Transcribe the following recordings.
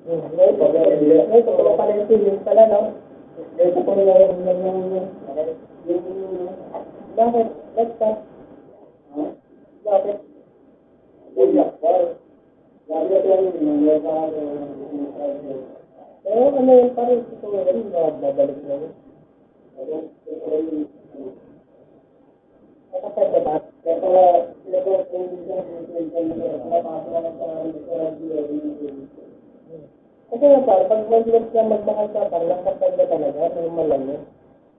Ito pala yung feelings pala, no? Ito pala yung bakit? Let's start. Bakit? Pero ano yun, parang ito rin, babalik na yun. Nakapagda ba? Kasi nga parang, pag mag-let ka magmahal ka, parang nakapagda talaga, normal lang yun.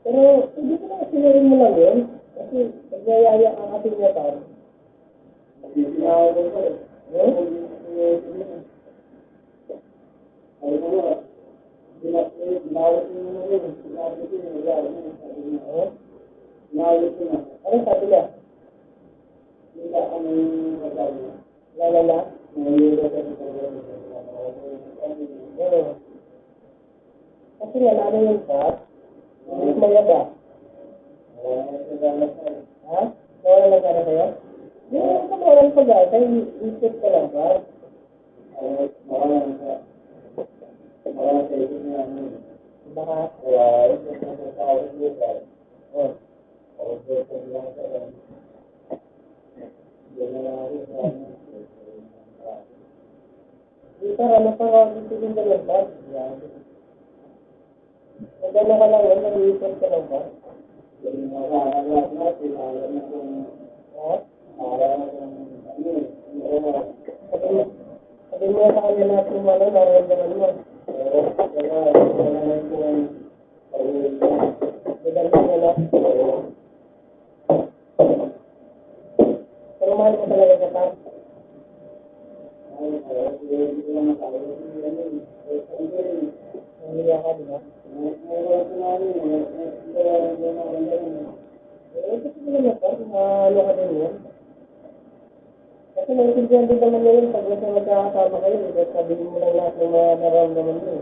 Pero, hindi ko na sinayin mo lang yun. Kasi, nagyayaya ang ating niya parang. Ano sabi niya? Lalala? Kasi nga, ano yun pa? Hindi mayaba. Ha? Nawala lang ka na kayo? Hindi mo ka nawalan pag-asa, isip ka lang ba? Baka? Dito, ano pa nga isipin ka lang ba? Magano ka lang yun, nag-iisip ka lang ba? Ha? Sabi mo sa kanya lahat yung ano, nararamdaman mo. Maganda mo na. Pero mahal mo talaga ka pa. Nangiya ka, di ba? Kasi nila pa, ano ka din yan. Kasi naintindihan din naman yun, pag nasa magkakasama kayo, sabihin mo lang lahat ng mga nararamdaman mo.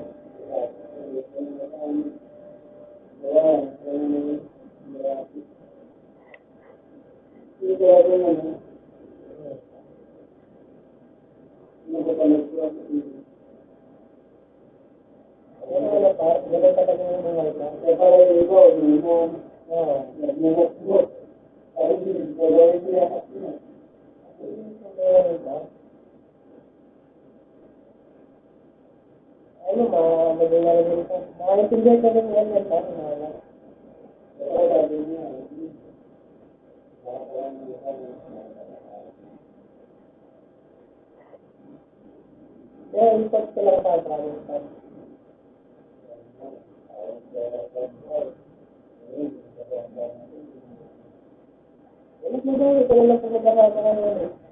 Pero ano pa, ganun talaga yung buhay ka. Ano, maging nalagyan ka. Nakaintindihan ka rin yan pa. Kaya, import ka lang pa, promise pa. Ano mo daw, ito lang pag-aaral ka ngayon.